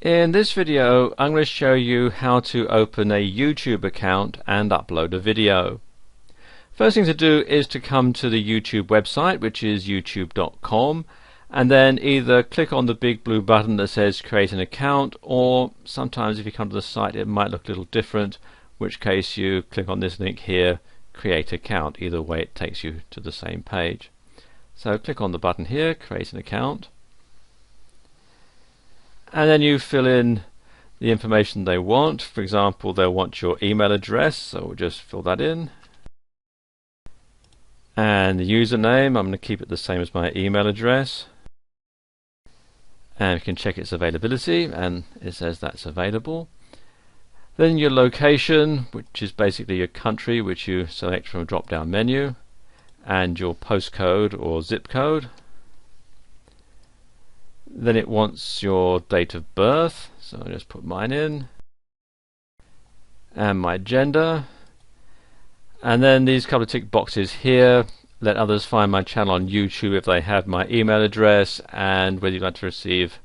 In this video, I'm going to show you how to open a YouTube account and upload a video. First thing to do is to come to the YouTube website, which is Videos.mp4, and then either click on the big blue button that says create an account, or sometimes if you come to the site it might look a little different, in which case you click on this link here, create account. Either way it takes you to the same page. So click on the button here, create an account, and then you fill in the information they want. For example, they'll want your email address, so we'll just fill that in. And the username, I'm going to keep it the same as my email address. And you can check its availability, and it says that's available. Then your location, which is basically your country, which you select from a drop-down menu, and your postcode or zip code. Then it wants your date of birth, so I'll just put mine in, and my gender. And then these couple of tick boxes here, let others find my channel on YouTube if they have my email address, and whether you'd like to receive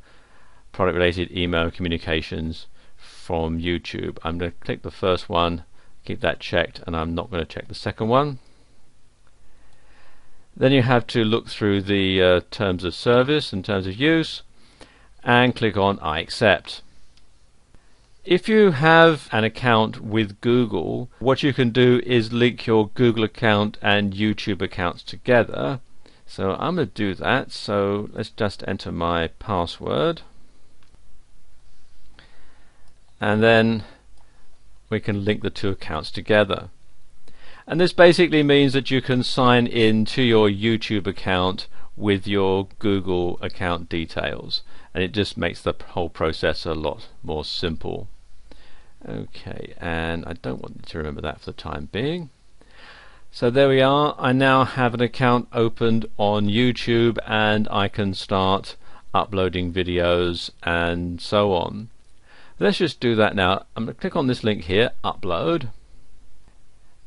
product related email communications from YouTube. I'm going to click the first one, keep that checked, and I'm not going to check the second one. Then you have to look through the terms of service and terms of use and click on I accept. If you have an account with Google, what you can do is link your Google account and YouTube accounts together. So I'm going to do that. So let's just enter my password, and then we can link the two accounts together. And this basically means that you can sign in to your YouTube account with your Google account details, and it just makes the whole process a lot more simple. Okay, and I don't want you to remember that for the time being. So there we are. I now have an account opened on YouTube, and I can start uploading videos and so on. Let's just do that now. I'm going to click on this link here, upload.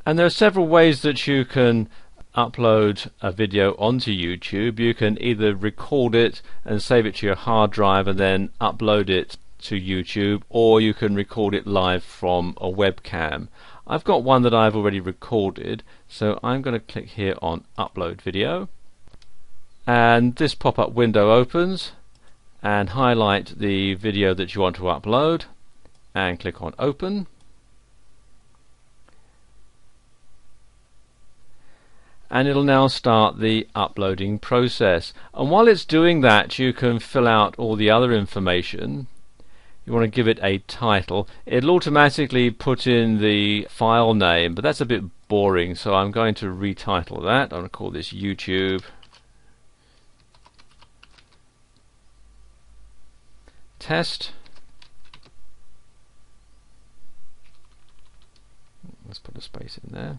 And there are several ways that you can upload a video onto YouTube. You can either record it and save it to your hard drive and then upload it to YouTube, or you can record it live from a webcam. I've got one that I've already recorded, so I'm going to click here on upload video, and this pop-up window opens, and highlight the video that you want to upload and click on open. And it'll now start the uploading process. And while it's doing that, you can fill out all the other information. You want to give it a title. It'll automatically put in the file name, but that's a bit boring, so I'm going to retitle that. I'm going to call this YouTube Test. Let's put a space in there.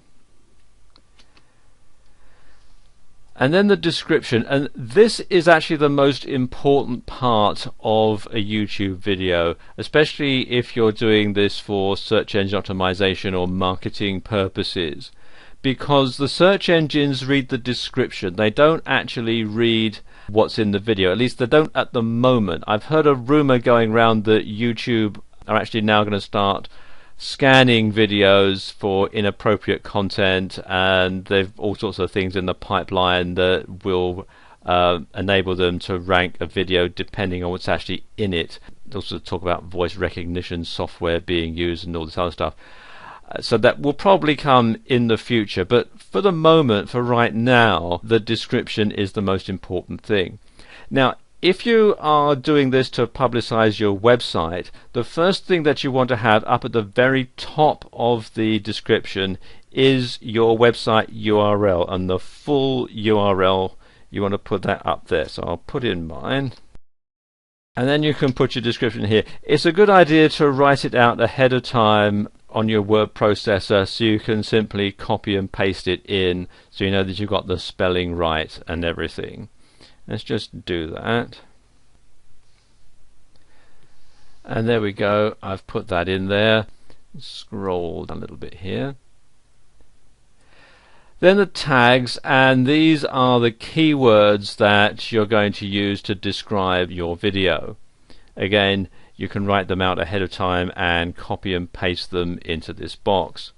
And then the description, and this is actually the most important part of a YouTube video, especially if you're doing this for search engine optimization or marketing purposes, because the search engines read the description. They don't actually read what's in the video, at least they don't at the moment. I've heard a rumor going around that YouTube are actually now going to start scanning videos for inappropriate content, and they've all sorts of things in the pipeline that will enable them to rank a video depending on what's actually in it. They also talk about voice recognition software being used and all this other stuff. So that will probably come in the future, but for the moment, for right now, the description is the most important thing. Now, if you are doing this to publicize your website, the first thing that you want to have up at the very top of the description is your website URL, and the full URL, you want to put that up there. So I'll put in mine, and then you can put your description here. It's a good idea to write it out ahead of time on your word processor, so you can simply copy and paste it in, so you know that you've got the spelling right and everything. Let's just do that. And there we go. I've put that in there. Scroll down a little bit here. Then the tags, and these are the keywords that you're going to use to describe your video. Again, you can write them out ahead of time and copy and paste them into this box.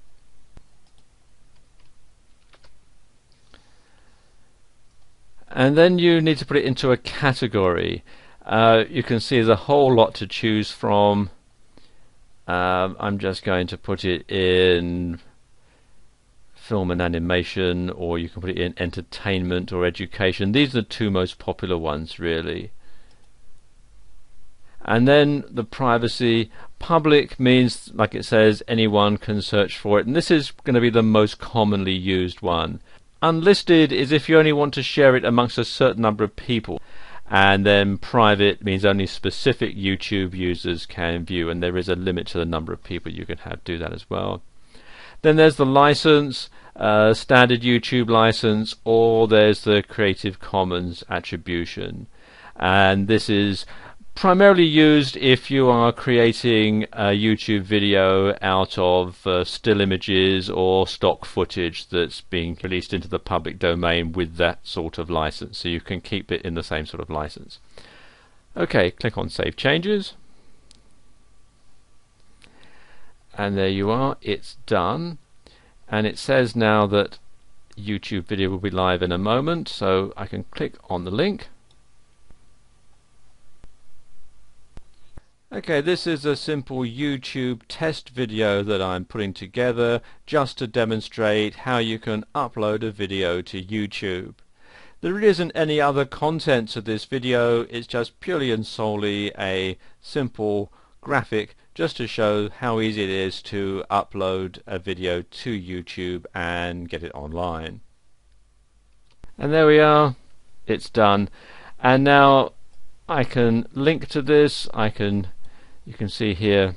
And then you need to put it into a category. You can see there's a whole lot to choose from. I'm just going to put it in film and animation, or you can put it in entertainment or education. These are the two most popular ones, really. And then the privacy. Public means, like it says, anyone can search for it, and this is going to be the most commonly used one. Unlisted is if you only want to share it amongst a certain number of people, and then private means only specific YouTube users can view, and there is a limit to the number of people you can have do that as well. Then there's the license, standard YouTube license, or there's the Creative Commons attribution, and this is primarily used if you are creating a YouTube video out of still images or stock footage that's being released into the public domain with that sort of license, so you can keep it in the same sort of license. Okay, click on Save Changes, and there you are, it's done. And it says now that YouTube video will be live in a moment, so I can click on the link. Okay, this is a simple YouTube test video that I'm putting together just to demonstrate how you can upload a video to YouTube. There really isn't any other content to this video, it's just purely and solely a simple graphic just to show how easy it is to upload a video to YouTube and get it online. And there we are, it's done. And now I can link to this. You can see here,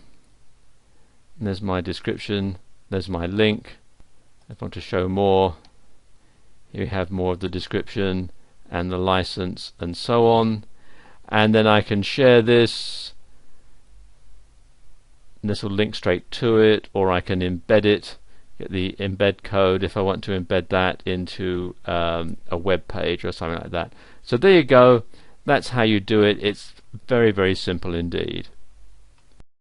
there's my description, there's my link. If I want to show more, here we have more of the description and the license and so on. And then I can share this, and this will link straight to it, or I can embed it, get the embed code if I want to embed that into a web page or something like that. So there you go, that's how you do it. It's very, very simple indeed.